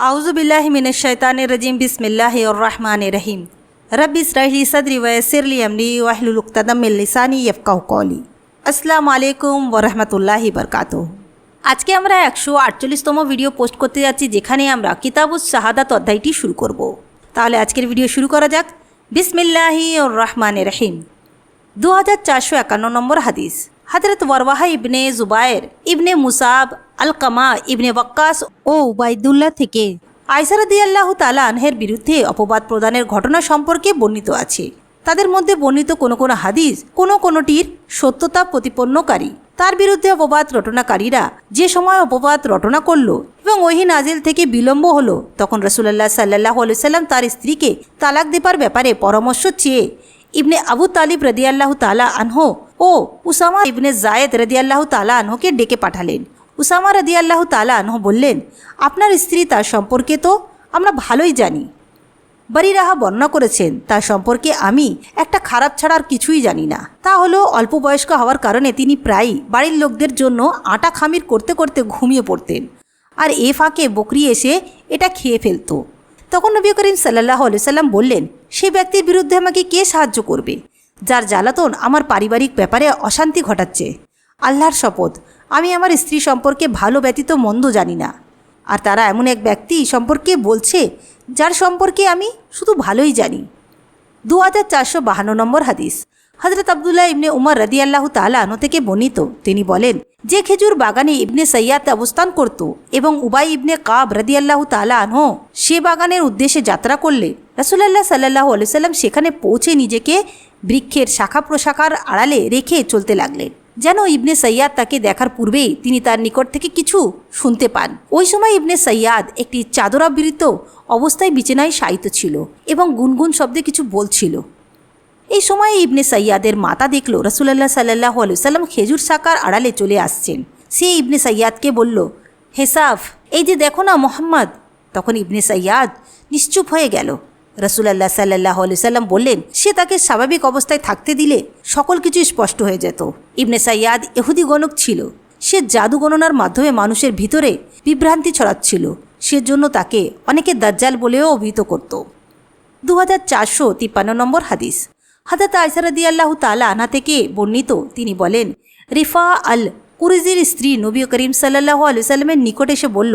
आउज़ु बिल्लाहि मिनश शैतानिर रजीम बिस्मिल्लाहिर रहमानिर रहीम रब्बि इश्रह ली सदरी व यस्सिर ली अमरी वाहलुल उक़्दतम मिन लिसानी यफ़क़हू क़ौली। আসসালামু আলাইকুম ওয়া রাহমাতুল্লাহি ওয়া বারাকাতুহু। আজকে আমরা 148তম ভিডিও পোস্ট করতে যাচ্ছি, যেখানে আমরা কিতাবুস শাহাদাত অধ্যায়টি শুরু করব। তাহলে আজকের ভিডিও শুরু করা যাক। বিসমিল্লাহির রহমানির রহিম। 2451 নম্বর হাদিস। হযরত ওয়ারওয়াহা ইবনে জুবায়ের ইবনে মুসাব আলকামা ইবনে ওয়াক্কাস ও উবাইদুল্লাহ থেকে আয়েশা রাদিয়াল্লাহু তাআলা আনহার বিরুদ্ধে অপবাদ প্রদানের ঘটনা সম্পর্কে বর্ণিত আছে। তাদের মধ্যে বর্ণিত কোনো হাদিস কোনোটির সত্যতা প্রতিপন্নকারী। তার বিরুদ্ধে অপবাদ রটনাকারীরা যে সময় অপবাদ রটনা করল এবং ওহী নাজিল থেকে বিলম্ব হলো, তখন রাসূলুল্লাহ সাল্লাল্লাহু আলাইহি ওয়াসাল্লাম তার স্ত্রীকে তালাক দেবার ব্যাপারে পরামর্শ চেয়ে ইবনে আবু তালিব রাদিয়াল্লাহু তাআলা আনহু ও উসামা ইবনে জায়েদ রাদিয়াল্লাহু তাআলা আনহুকে ডেকে পাঠালেন। উসামা রাদিয়াল্লাহু তাআলা আনহু বললেন, আপনার স্ত্রী তার সম্পর্কে তো আমরা ভালোই জানি। বারিরাহা বর্ণনা করেছেন, তার সম্পর্কে আমি একটা খারাপ ছাড়ার কিছুই জানি না। তা হলো অল্প বয়স্ক হওয়ার কারণে তিনি প্রায়ই বাড়ির লোকদের জন্য আটা খামির করতে করতে ঘুমিয়ে পড়তেন, আর এ ফাঁকে বকরি এসে এটা খেয়ে ফেলত। তখন নবী করিম সাল্লাল্লাহু আলাইহি ওয়াসাল্লাম বললেন, সে ব্যক্তির বিরুদ্ধে আমাকে কে সাহায্য করবে যার জ্বালাতন আমার পারিবারিক ব্যাপারে অশান্তি ঘটাচ্ছে? আল্লাহর শপথ, আমি আমার স্ত্রী সম্পর্কে ভালো ব্যতীত মন্দ জানি না, আর তারা এমন এক ব্যক্তি সম্পর্কে বলছে যার সম্পর্কে আমি শুধু ভালোই জানি। 2452 নম্বর হাদিস। হযরত আব্দুল্লাহ ইবনে উমর রাদিয়াল্লাহু তাআলা আনহু থেকে বর্ণিত, তিনি বলেন, যে খেজুর বাগানে ইবনে সাইয়াদ অবস্থান করত এবং উবাই ইবনে কাব রাদিয়াল্লাহু তাআলা আনহু সে বাগানের উদ্দেশ্যে যাত্রা করলে রাসূলুল্লাহ সাল্লাল্লাহু আলাইহি ওয়াসাল্লাম সেখানে পৌঁছে নিজেকে বৃক্ষের শাখা প্রশাখার আড়ালে রেখে চলতে লাগলেন, যেন ইবনে সাইয়াদ তাকে দেখার পূর্বেই তিনি তার নিকট থেকে কিছু শুনতে পান। ওই সময় ইবনে সাইয়াদ একটি চাদরাবৃত অবস্থায় বিছানায় শায়িত ছিল এবং গুনগুন শব্দে কিছু বলছিল। এই সময় ইবনে সাইয়াদের মাতা দেখল রাসূলুল্লাহ সাল্লাল্লাহু আলাইহি ওয়াসাল্লাম খেজুর শাখার আড়ালে চলে আসছেন। সে ইবনে সাইয়াদকে বলল, হেসাফ, এই যে দেখো না মুহাম্মদ। তখন ইবনে সাইয়াদ নিশ্চুপ হয়ে গেল। রাসূলুল্লাহ সাল্লাল্লাহু আলাইহি ওয়াসাল্লাম বললেন, সে তাকে স্বাভাবিক অবস্থায় থাকতে দিলে সকল কিছু স্পষ্ট হয়ে যেত। ইবনে সাইয়াদ ইহুদি গণক ছিল। সে জাদু গণনার মাধ্যমে মানুষের ভিতরে বিভ্রান্তি ছড়াচ্ছিল। সেজন্য তাকে অনেকে দাজ্জাল বলেও অভিহিত করত। 2453 নম্বর হাদিস। হযরত আয়েশা রাদিয়াল্লাহু তাআলা আনহা থেকে বর্ণিত, তিনি বলেন, রিফা আল কুরাইজির স্ত্রী নবী করিম সাল্লাল্লাহু আলাইহি ওয়াসাল্লামের নিকট এসে বলল,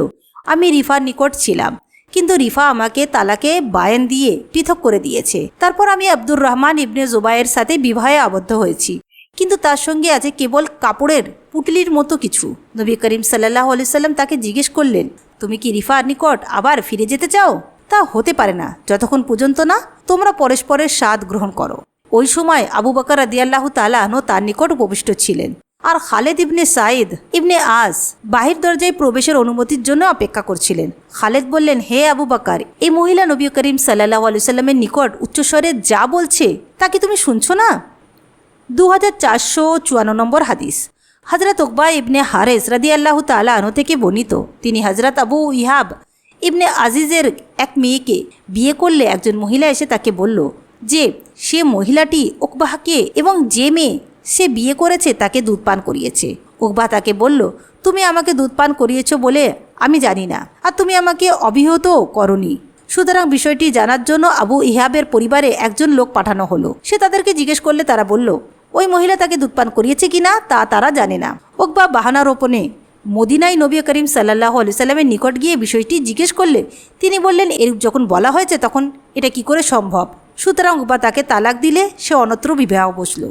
আমি রিফার নিকট ছিলাম, কিন্তু রিফা আমাকে তালাকে বায়ান দিয়ে পৃথক করে দিয়েছে। তারপর আমি আব্দুর রহমান ইবনে জুবায়ের সাথে বিবাহে আবদ্ধ হয়েছি, কিন্তু তার সঙ্গে আছে কেবল কাপড়ের পুটলির মতো কিছু। নবী করিম সাল্লাল্লাহু আলাইহি ওয়াসাল্লাম তাকে জিজ্ঞেস করলেন, তুমি কি রিফার নিকট আবার ফিরে যেতে চাও? তা হতে পারে না, যতক্ষণ পর্যন্ত না তোমরা পরস্পরের স্বাদ গ্রহণ করো। ওই সময় আবু বকর রাদিয়াল্লাহু তাআলা আনহু তার নিকট উপবিষ্ট ছিলেন, আর খালেদ ইবনে সাঈদ ইবনে আস বাহির দরজায় প্রবেশের অনুমতির জন্য অপেক্ষা করছিলেন। খালেদ বললেন, হে আবু বকর, এই মহিলা নবী করিম সাল্লাল্লাহু আলাইহি ওয়াসাল্লামের নিকট উচ্চস্বরে যা বলছে তা কি তুমি শুনছো না? 2454 নম্বর হাদিস। হযরত উকবা ইবনে হারিস রাদিয়াল্লাহু তাআলা আনহু থেকে বর্ণিত, তিনি হযরত আবু ইহাব ইবনে আজিজের এক মেয়েকে বিয়ে করলে একজন মহিলা এসে তাকে বলল যে সে মহিলাটি উকবাহকে এবং যে মেয়ে সে বিয়ে করেছে তাকে দুধ পান করিয়েছে। উকবা তাকে বলল, তুমি আমাকে দুধ পান করিয়েছ বলে আমি জানি না, আর তুমি আমাকে অবিহিতও করনি। সুতরাং বিষয়টি জানার জন্য আবু ইহাবের পরিবারে একজন লোক পাঠানো হলো। সে তাদেরকে জিজ্ঞেস করলে তারা বলল, ওই মহিলা তাকে দুধ পান করিয়েছে কিনা তা তারা জানে না। উকবা বাহানা রোপণে মদিনায় নবী করিম সাল্লাল্লাহু আলাইহি ওয়াসাল্লামের নিকট গিয়ে বিষয়টি জিজ্ঞেস করলে তিনি বললেন, এরূপ যখন বলা হয়েছে তখন এটা কি করে সম্ভব? সুতরাং উকবা তাকে তালাক দিলে সে অন্যত্র বিবাহ বসল।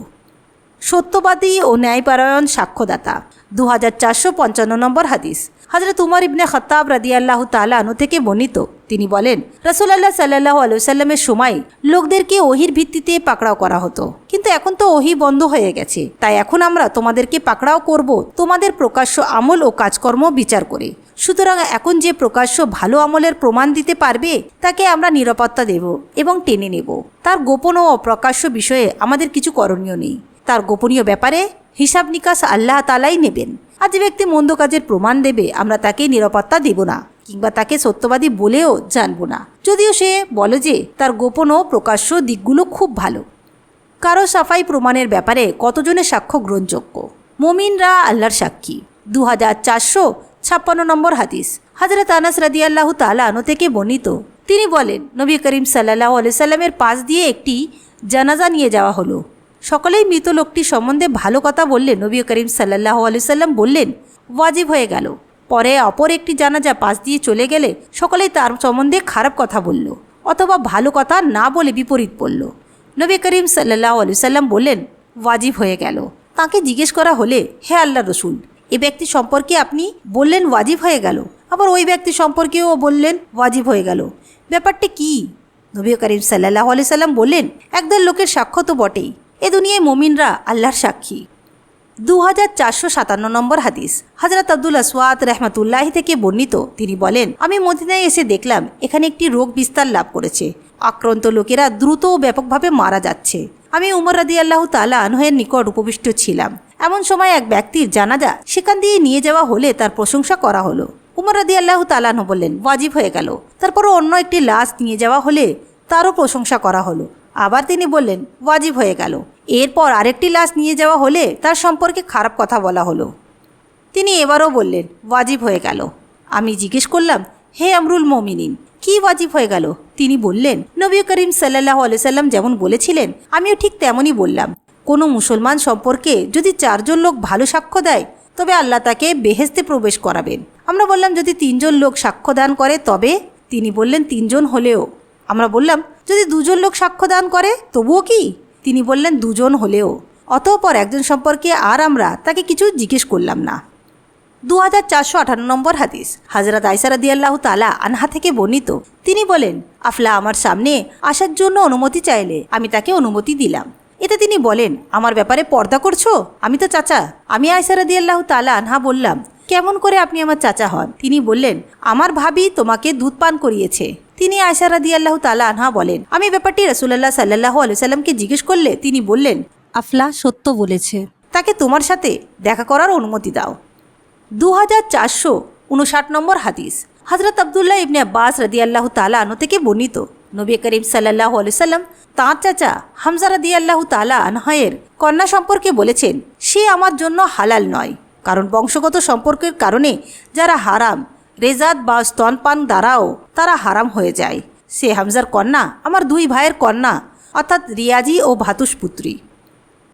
সত্যবাদী ও ন্যায়পরায়ণ সাক্ষ্যদাতা। 2455 নম্বর হাদিস। হযরত উমর ইবনে খাত্তাব রাদিয়াল্লাহু তাআলা আনহু থেকে বর্ণিত, তিনি বলেন, রাসূলুল্লাহ সাল্লাল্লাহু আলাইহি ওয়াসাল্লামের সময় লোকদেরকে ওহীর ভিত্তিতে পাকড়াও করা হতো, কিন্তু এখন তো ওহী বন্ধ হয়ে গেছে। তাই এখন আমরা তোমাদেরকে পাকড়াও করব তোমাদের প্রকাশ্য আমল ও কাজকর্ম বিচার করে। সুতরাং এখন যে প্রকাশ্য ভালো আমলের প্রমাণ দিতে পারবে তাকে আমরা নিরাপত্তা দেব এবং টেনে নেব। তার গোপন ও অপ্রকাশ্য বিষয়ে আমাদের কিছু করণীয় নেই। তার গোপনীয় ব্যাপারে হিসাব নিকাশ আল্লাহ তাআলাই নেবেন। আর যে ব্যক্তি মন্দ কাজের প্রমাণ দেবে আমরা তাকে নিরাপত্তা দেব না, কিংবা তাকে সত্যবাদী বলেও জানব না, যদিও সে বলে যে তার গোপন ও প্রকাশ্য দিকগুলো খুব ভালো। কারো সাফাই প্রমাণের ব্যাপারে কতজনের সাক্ষ্য গ্রহণযোগ্য? মুমিনরা আল্লাহর সাক্ষী। 2456 নম্বর হাদিস। হযরত আনাস রাদিয়াল্লাহু তাআলা আনহু থেকে বর্ণিত, তিনি বলেন, নবী করিম সাল্লাল্লাহু আলাইহি সাল্লামের পাশ দিয়ে একটি জানাজা নিয়ে যাওয়া হলো। সকলেই মৃত লোকটি সম্বন্ধে ভালো কথা বললে নবী করিম সাল্লাল্লাহু আলাইহি সাল্লাম বললেন, ওয়াজিব হয়ে গেল। পরে অপর একটি জানাজা পাশ দিয়ে চলে গেলে সকলেই তার সম্বন্ধে খারাপ কথা বলল অথবা ভালো কথা না বলে বিপরীত বলল। নবী করিম সাল্লাল্লাহু আলাইহি সাল্লাম বললেন, ওয়াজিব হয়ে গেল। তাকে জিজ্ঞেস করা হলে, হে আল্লাহর রাসূল, এই ব্যক্তি সম্পর্কে আপনি বললেন ওয়াজিব হয়ে গেল, আবার ওই ব্যক্তি সম্পর্কেও বললেন ওয়াজিব হয়ে গেল, ব্যাপারটা কি? নবী করিম সাল্লাল্লাহু আলাইহি সাল্লাম বললেন, একদল লোকের সাক্ষ্য তো বটেই, এ দুনিয়ায় মুমিনরা আল্লাহর সাক্ষী। 2457 নম্বর হাদিস। হযরত আব্দুল আসওয়াদ রাহমাতুল্লাহি থেকে বর্ণিত, তিনি বলেন, আমি মদিনায় এসে দেখলাম এখানে একটি রোগ বিস্তার লাভ করেছে। আক্রান্ত লোকেরা দ্রুত ও ব্যাপকভাবে মারা যাচ্ছে। আমি উমর রাদিয়াল্লাহু তাআলা আনহুর নিকট উপবিষ্ট ছিলাম। এমন সময় এক ব্যক্তির জানাজা সেখান দিয়ে নিয়ে যাওয়া হলে তার প্রশংসা করা হলো। উমর রাদিয়াল্লাহু তাআলা আনহু বললেন, ওয়াজিব হয়ে গেল। তারপরও অন্য একটি লাশ নিয়ে যাওয়া হলে তারও প্রশংসা করা হলো। আবার তিনি বললেন, ওয়াজিব হয়ে গেল। এরপর আরেকটি লাশ নিয়ে যাওয়া হলে তার সম্পর্কে খারাপ কথা বলা হলো। তিনি এবারও বললেন, ওয়াজিব হয়ে গেল। আমি জিজ্ঞেস করলাম, হে আমরুল মুমিনিন, কি ওয়াজিব হয়ে গেল? তিনি বললেন, নবী করিম সাল্লাল্লাহু আলাইহি সাল্লাম যেমন বলেছিলেন আমিও ঠিক তেমনই বললাম। কোনো মুসলমান সম্পর্কে যদি 4 জন লোক ভালো সাক্ষ্য দেয় তবে আল্লাহ তাকে বেহেশতে প্রবেশ করাবেন। আমরা বললাম, যদি 3 জন লোক সাক্ষ্য দান করে তবে? তিনি বললেন, 3 জন হলেও। আমরা বললাম, যদি 2 জন লোক সাক্ষ্য দান করে তবুও কি? তিনি বললেন, 2 জন হলেও। অতঃপর একজন সম্পর্কে আর আমরা তাকে কিছু জিজ্ঞেস করলাম না। 2458 নম্বর হাদিস। হযরত আয়েশা রাদিয়াল্লাহু তাআলা আনহা থেকে বর্ণিত, তিনি বলেন, আফলা আমার সামনে আসার জন্য অনুমতি চাইলে আমি তাকে অনুমতি দিলাম। এতে তিনি বলেন, আমার ব্যাপারে পর্দা করছো? আমি তো চাচা। আমি আয়েশা রাদিয়াল্লাহু তাআলা আনহা বললাম, কেমন করে আপনি আমার চাচা হন? তিনি বললেন, আমার ভাবি তোমাকে দুধ পান করিয়েছে। তিনি আয়েশা রাদিয়াল্লাহু তাআলা আনহা বলেন, আমি ব্যাপারটি রাসূলুল্লাহ সাল্লাল্লাহু আলাইহি সাল্লামকে জিজ্ঞেস করলে তিনি বললেন, আফলা সত্য বলেছে, তাকে তোমার সাথে দেখা করার অনুমতি দাও। 2459 নম্বর হাদিস। হযরত আব্দুল্লাহ ইবনে আব্বাস রাদিয়াল্লাহু তাআলা আনহু থেকে বর্ণিত, নবী করিম সাল্লাল্লাহু আলাইহি সাল্লাম তাঁর চাচা হামজা রাদিয়াল্লাহু তাআলা আনহুয়ের কন্যা সম্পর্কে বলেছেন, সে আমার জন্য হালাল নয়, কারণ বংশগত সম্পর্কের কারণে যারা হারাম রেজাত বা স্তনপান দ্বারাও তারা হারাম হয়ে যায়। সে হামজার কন্যা আমার 2 ভাইয়ের কন্যা, অর্থাৎ রিয়াজি ও ভাতুষ পুত্রী।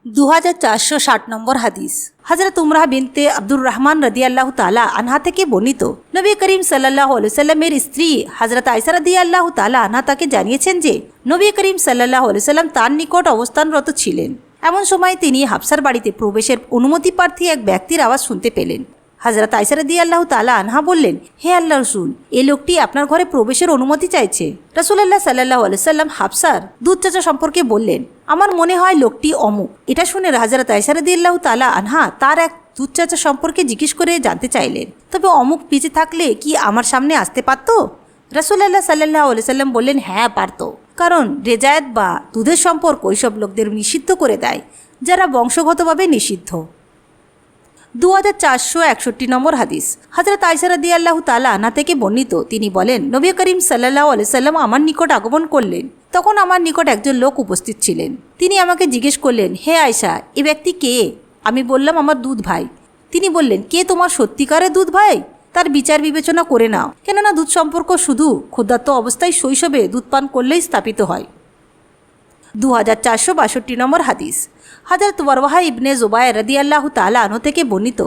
2460 নম্বর হাদিস। হযরত উমরাহ বিনতে আব্দুর রহমান রাদিয়াল্লাহু তাআলা আনহা থেকে বর্ণিত, নবী করিম সাল্লাল্লাহু আলাইহি সাল্লামের স্ত্রী হযরত আয়েশা রাদিয়াল্লাহু তাআলা আনহা তাকে জানিয়েছেন যে নবী করিম সাল্লাল্লাহু আলাইহি সাল্লাম তার নিকট অবস্থানরত ছিলেন। এমন সময় তিনি হাফসার বাড়িতে প্রবেশের অনুমতি প্রার্থী এক ব্যক্তির আওয়াজ শুনতে পেলেন। হযরত আয়েশা রাদিয়াল্লাহু তাআলা আনহা বললেন, হে আল্লাহর রাসূল, এই লোকটি আপনার ঘরে প্রবেশের অনুমতি চাইছে। রাসূলুল্লাহ সাল্লাল্লাহু আলাইহি সাল্লাম হাফসার দুধ চাচা সম্পর্কে বললেন, আমার মনে হয় লোকটি অমুক। এটা শুনে হযরত আয়েশা রাদিয়াল্লাহু তাআলা আনহা তার এক দুধ চাচা সম্পর্কে জিজ্ঞেস করে জানতে চাইলেন, তবে অমুক বেঁচে থাকলে কি আমার সামনে আসতে পারত? রাসূলুল্লাহ সাল্লাল্লাহু আলাইহি সাল্লাম বললেন, হ্যাঁ পারত, কারণ রেজায়েত বা দুধের সম্পর্ক ওইসব লোকদের নিষিদ্ধ করে দেয় যারা বংশগতভাবে নিষিদ্ধ। 2461 নম্বর হাদিস। হযরত আয়েশা রাদিয়াল্লাহু তাআলা আনহা থেকে বর্ণিত, তিনি বলেন, নবী করিম সাল্লাল্লাহু আলাইহি সাল্লাম আমার নিকট আগমন করলেন। তখন আমার নিকট একজন লোক উপস্থিত ছিলেন। তিনি আমাকে জিজ্ঞেস করলেন, হে আয়েশা, এ ব্যক্তি কে? আমি বললাম, আমার দুধ ভাই। তিনি বললেন, কে তোমার সত্যিকারের দুধ ভাই? তার বিচার বিবেচনা করে নাও, কেননা দুধ সম্পর্ক শুধু ক্ষুধার্ত অবস্থায় শৈশবে দুধ পান করলেই স্থাপিত হয়। 2462 নম্বর হাদিস। হযরত ওয়ারওয়াহা ইবনে জুবায়ের রাদিয়াল্লাহু তাআলা আনহু থেকে বর্ণিত,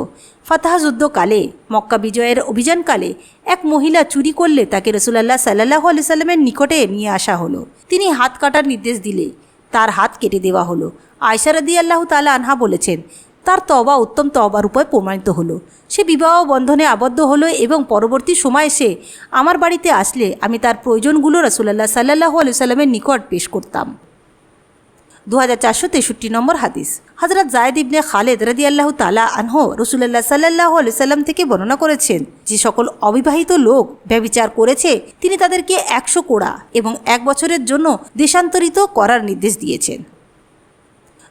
ফাতাহ যুদ্ধকালে মক্কা বিজয়ের অভিযানকালে এক মহিলা চুরি করলে তাকে রাসূলুল্লাহ সাল্লাল্লাহু আলাইহি সাল্লামের নিকটে নিয়ে আসা হলো। তিনি হাত কাটার নির্দেশ দিলে তার হাত কেটে দেওয়া হলো। আয়েশা রাদিয়াল্লাহু তাআলা আনহা বলেছেন, তার তওবা উত্তম তওবার উপর প্রমাণিত হলো। সে বিবাহ বন্ধনে আবদ্ধ হলো এবং পরবর্তী সময়ে সে আমার বাড়িতে আসলে আমি তার প্রয়োজনগুলো রাসূলুল্লাহ সাল্লাল্লাহু আলাইহি সাল্লামের নিকট পেশ করতাম। 2463 নম্বর হাদিস। হযরত যায়েদ ইবনে খালেদ রাদিয়াল্লাহু তাআলা আনহু রাসূলুল্লাহ সাল্লাল্লাহু আলাইহি সাল্লাম থেকে বর্ণনা করেছেন, যে সকল অবিবাহিত লোক ব্যভিচার করেছে তিনি তাদেরকে 100 কোড়া এবং 1 বছরের জন্য দেশান্তরিত করার নির্দেশ দিয়েছেন।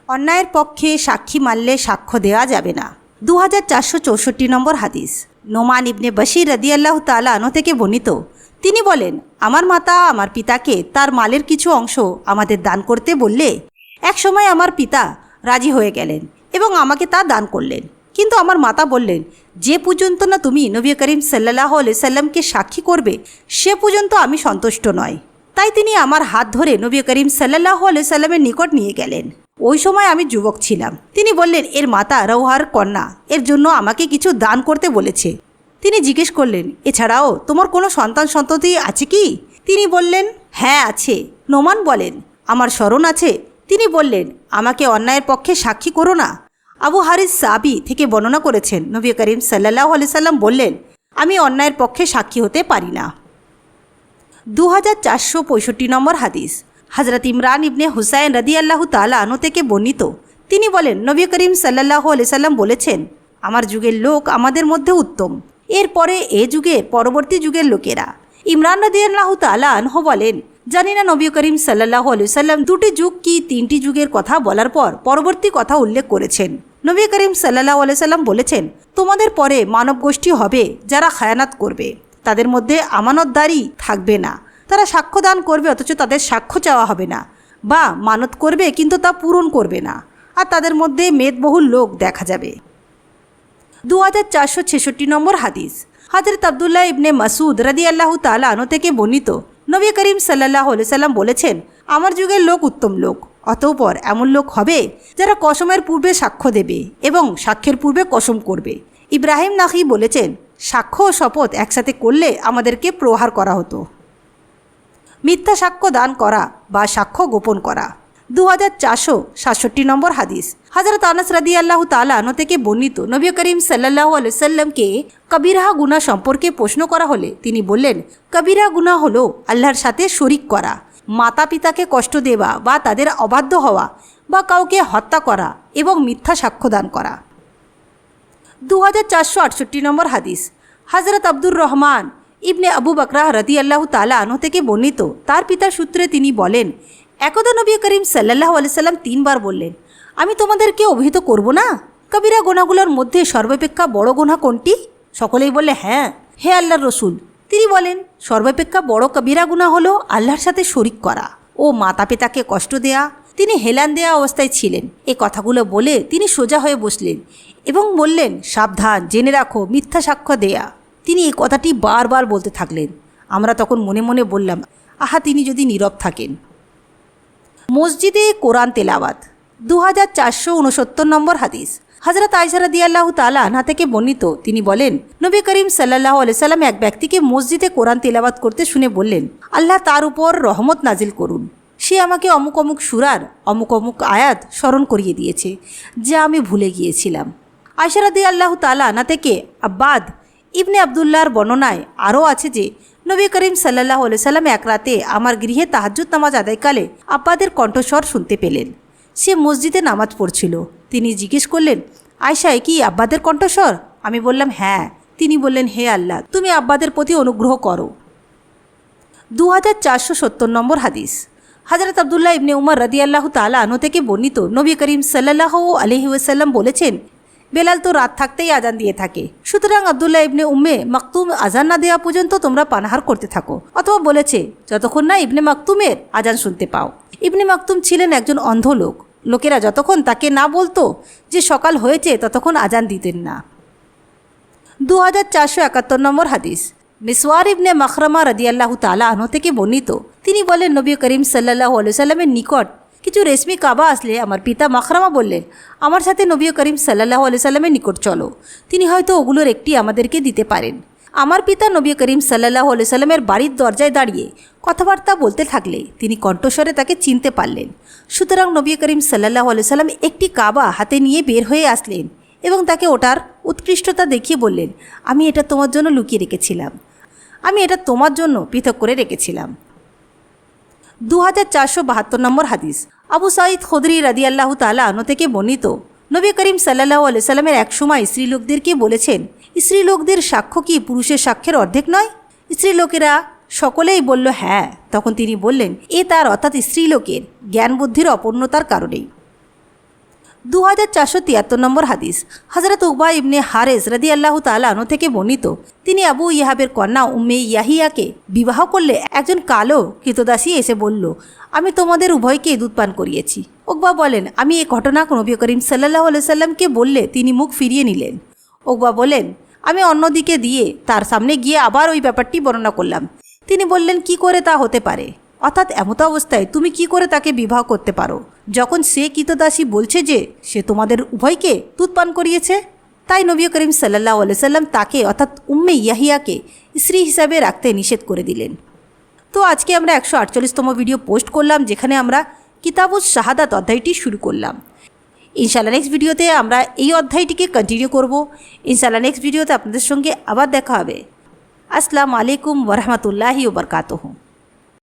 অন্যায়ের পক্ষে সাক্ষী মানলে সাক্ষ্য দেওয়া যাবে না। 2464 নম্বর হাদিস। নোমান ইবনে বশির রাদিয়াল্লাহু তাআলা আনহু থেকে বর্ণিত, তিনি বলেন, আমার মাতা আমার পিতাকে তার মালের কিছু অংশ আমাদের দান করতে বললে এক সময় আমার পিতা রাজি হয়ে গেলেন এবং আমাকে তা দান করলেন। কিন্তু আমার মাতা বললেন, যে পর্যন্ত না তুমি নবী করিম সাল্লাল্লাহু আলাইহি সাল্লামকে সাক্ষী করবে সে পর্যন্ত আমি সন্তুষ্ট নয়। তাই তিনি আমার হাত ধরে নবী করিম সাল্লাল্লাহু আলাইহি সাল্লামের নিকট নিয়ে গেলেন। ওই সময় আমি যুবক ছিলাম। তিনি বললেন, এর মাতা রওহার কন্যা, এর জন্য আমাকে কিছু দান করতে বলেছে। তিনি জিজ্ঞেস করলেন, এছাড়াও তোমার কোনো সন্তান সন্ততি আছে কি? তিনি বললেন, হ্যাঁ আছে। নোমান বলেন, আমার স্মরণ আছে। তিনি বললেন, আমাকে অন্যায়ের পক্ষে সাক্ষী করো না। আবু হারিস সাবি থেকে বর্ণনা করেছেন, নবী করিম সাল্লাল্লাহু আলাইহি সাল্লাম বললেন, আমি অন্যায়ের পক্ষে সাক্ষী হতে পারি না। 2465 নম্বর হাদিস। হযরত ইমরান ইবনে হুসাইন রাদিয়াল্লাহু তাআলা আনহু থেকে বর্ণিত, তিনি বলেন, নবী করিম সাল্লাল্লাহু আলাইহি সাল্লাম বলেছেন, আমার যুগের লোক আমাদের মধ্যে উত্তম, এরপরে এ যুগের পরবর্তী যুগের লোকেরা। ইমরান রাদিয়াল্লাহু তাআলা আনহু বলেন, জানি না নবী করিম সাল্লাল্লাহু আলাইহি সাল্লাম দুটি যুগ কি তিনটি যুগের কথা বলার পর পরবর্তী কথা উল্লেখ করেছেন। নবী করিম সাল্লাল্লাহু আলাইহি সাল্লাম বলেছেন, তোমাদের পরে মানব গোষ্ঠী হবে যারা খায়ানাত করবে, তাদের মধ্যে আমানতদারি থাকবে না। তারা সাক্ষ্য দান করবে অথচ তাদের সাক্ষ্য চাওয়া হবে না, বা মানত করবে কিন্তু তা পূরণ করবে না, আর তাদের মধ্যে মেদবহুল লোক দেখা যাবে। 2466 নম্বর হাদিস। হযরত আব্দুল্লাহ ইবনে মাসউদ রাদিয়াল্লাহু তাআলা আনহু থেকে বর্ণিত, নবী করিম সাল্লাল্লাহু আলাইহি সাল্লাম বলেছেন, আমার যুগের লোক উত্তম লোক, অতঃপর এমন লোক হবে যারা কসমের পূর্বে সাক্ষ্য দেবে এবং সাক্ষ্যের পূর্বে কসম করবে। ইব্রাহিম নাখি বলেছেন, সাক্ষ্য ও শপথ একসাথে করলে আমাদেরকে প্রহার করা হতো। মিথ্যা সাক্ষ্য দান করা বা সাক্ষ্য গোপন করা। 2467 নম্বর হাদিস। হযরত আনাস রাদিয়াল্লাহু তাআলা আনহু থেকে বর্ণিত, নবী করিম সাল্লাল্লাহু আলাইহি সাল্লামকে কবিরা গুনাহ সম্পর্কে প্রশ্ন করা হলে তিনি বললেন, কবিরা গুনাহ হলো আল্লাহর সাথে শরিক করা, মাতা পিতাকে কষ্ট দেওয়া বা তাদের অবাধ্য হওয়া, বা কাউকে হত্যা করা এবং মিথ্যা সাক্ষ্য দান করা। 2468 নম্বর হাদিস। হযরত আব্দুর রহমান ইবনে আবু বকরাহ রাদিয়াল্লাহু তাআলা আনহু থেকে বর্ণিত, তার পিতার সূত্রে তিনি বলেন, একদা নবী করিম সাল্লাল্লাহু আলাইহি সাল্লাম 3 বার বললেন, আমি তোমাদেরকে অভিহিত করব না? কবিরা গুনাহগুলোর মধ্যে সর্বাপেক্ষা বড় গুনাহ কোনটি? সকলেই বললে, হ্যাঁ হে আল্লাহর রসুল। তিনি বলেন, সর্বাপেক্ষা বড় কবিরা গুনাহ হলো আল্লাহর সাথে শরিক করা ও মাতা পিতাকে কষ্ট দেয়া। তিনি হেলান দেয়া অবস্থায় ছিলেন। এই কথাগুলো বলে তিনি সোজা হয়ে বসলেন এবং বললেন, সাবধান, জেনে রাখো, মিথ্যা সাক্ষ্য দেয়া। তিনি এই কথাটি বারবার বলতে থাকলেন। আমরা তখন মনে মনে বললাম, আহা, তিনি যদি নীরব থাকেন। মসজিদে কোরআন তেলাওয়াত। 2469 নম্বর হাদিস। হযরত আয়েশা রাদিয়াল্লাহু তাআলা আনহা থেকে বর্ণিত, তিনি বলেন, নবী করিম সাল্লাল্লাহু আলাইহি সাল্লাম এক ব্যক্তিকে মসজিদে কোরআন তেলাওয়াত করতে শুনে বললেন, আল্লাহ তার উপর রহমত নাজিল করুন। সে আমাকে অমুক অমুক সূরার অমুক অমুক আয়াত স্মরণ করিয়ে দিয়েছে, যা আমি ভুলে গিয়েছিলাম। আয়েশা রাদিয়াল্লাহু তাআলা আনহা থেকে আব্বাদ ইবনে আবদুল্লাহর বর্ণনায় আরও আছে যে, নবী করিম সাল্লাল্লাহু আলাইহি সাল্লাম এক রাতে আমার গৃহে তাহাজ্জুদ নামাজ আদায়কালে আব্বাদের কণ্ঠস্বর শুনতে পেলেন। সে মসজিদে নামাজ পড়ছিল। তিনি জিজ্ঞেস করলেন, আয়েশা, কি আব্বাদের কণ্ঠস্বর? আমি বললাম, হ্যাঁ। তিনি বললেন, হে আল্লাহ, তুমি আব্বাদের প্রতি অনুগ্রহ করো। 2470 নম্বর হাদিস। হযরত আব্দুল্লাহ ইবনে উমর রাদিয়াল্লাহু তাআলা আনহু থেকে বর্ণিত, নবী করিম সাল্লাল্লাহু আলাইহি ওয়াসাল্লাম বলেছেন, বেলাল তো রাত থাকতেই আজান দিয়ে থাকে, সুতরাং আব্দুল্লাহ ইবনে উম্মে মাকতুম আজান না দেওয়া পর্যন্ত তোমরা পানাহার করতে থাকো। অথবা বলেছে, যতক্ষণ না ইবনে মাকতুমের আজান শুনতে পাও। ইবনে মাকতুম ছিলেন একজন অন্ধ লোক। লোকেরা যতক্ষণ তাকে না বলতো যে সকাল হয়েছে ততক্ষণ আজান দিতেন না। 2471 নম্বর হাদিস। মিসওয়ার ইবনে মাখরামা রাদিয়াল্লাহু তাআলা আনহু থেকে বর্ণিত, তিনি বলেন, নবী করিম সাল্লাল্লাহু আলাইহি সাল্লামের নিকট কিছু রেশমি কাবা আসলে আমার পিতা মাখরামা বললেন, আমার সাথে নবী করিম সাল্লাল্লাহু আলাইহি সাল্লামের নিকট চলো, তিনি হয়তো ওগুলোর একটি আমাদেরকে দিতে পারেন। আমার পিতা নবী করিম সাল্লাল্লাহু আলাইহি সাল্লামের বাড়ির দরজায় দাঁড়িয়ে কথাবার্তা বলতে থাকলে তিনি কণ্ঠস্বরে তাকে চিনতে পারলেন। সুতরাং নবী করিম সাল্লাল্লাহু আলাইহি সাল্লাম একটি কাবা হাতে নিয়ে বের হয়ে আসলেন এবং তাকে ওটার উৎকৃষ্টতা দেখিয়ে বললেন, আমি এটা তোমার জন্য লুকিয়ে রেখেছিলাম, আমি এটা তোমার জন্য পৃথক করে রেখেছিলাম। 2472 নম্বর হাদিস। আবু সাঈদ খুদরি রাদিয়াল্লাহু তাআলা আনহু থেকে বর্ণিত, নবী করিম সাল্লাল্লাহু আলাইহি সাল্লামের এক সময় স্ত্রী লোকদেরকে বলেছেন, স্ত্রী লোকদের সাক্ষ্য কি পুরুষের সাক্ষ্যের অর্ধেক নয়? স্ত্রী লোকেরা সকলেই বলল, হ্যাঁ। তখন তিনি বললেন, এ তার অর্থাৎ স্ত্রী লোকের জ্ঞান বুদ্ধির অপূর্ণতার কারণেই। 2473 নম্বর হাদিস। হযরত উকবা ইবনে হারেস রাদিয়াল্লাহু তাআলা আনহু থেকে বর্ণিত, তিনি আবু ইয়াহাবের কন্যা উম্মে ইয়াহিয়াকে বিবাহ করলে একজন কালো কৃতদাসী এসে বলল, আমি তোমাদের উভয়কে দুধ পান করিয়েছি। উকবা বলেন, আমি এই ঘটনা নবী করিম সাল্লাল্লাহু আলাইহি সাল্লামকে বললে তিনি মুখ ফিরিয়ে নিলেন। উকবা বলেন, আমি অন্যদিকে দিয়ে তার সামনে গিয়ে আবার ওই ব্যাপারটি বর্ণনা করলাম। তিনি বললেন, কি করে তা হতে পারে? অর্থাৎ এমত অবস্থায় তুমি কি করে তাকে বিবাহ করতে পারো যখন সে কৃতদাসী বলছে যে সে তোমাদের উভয়কে দুধ পান করিয়েছে? তাই নবী করিম সাল্লাল্লাহু আলাইহি সাল্লাম তাকে অর্থাৎ উম্মে ইয়াহিয়াকে স্ত্রী হিসাবে রাখতে নিষেধ করে দিলেন। তো আজকে আমরা 148তম ভিডিও পোস্ট করলাম, যেখানে আমরা কিতাবুস শাহাদাত অধ্যায়টি শুরু করলাম। ইনশাআল্লাহ নেক্সট ভিডিওতে আমরা এই অধ্যায়টিকে কন্টিনিউ করব। ইনশাআল্লাহ নেক্সট ভিডিওতে আপনাদের সঙ্গে আবার দেখা হবে। আসসালামু আলাইকুম ওয়া রাহমাতুল্লাহি ওয়া বারাকাতুহু।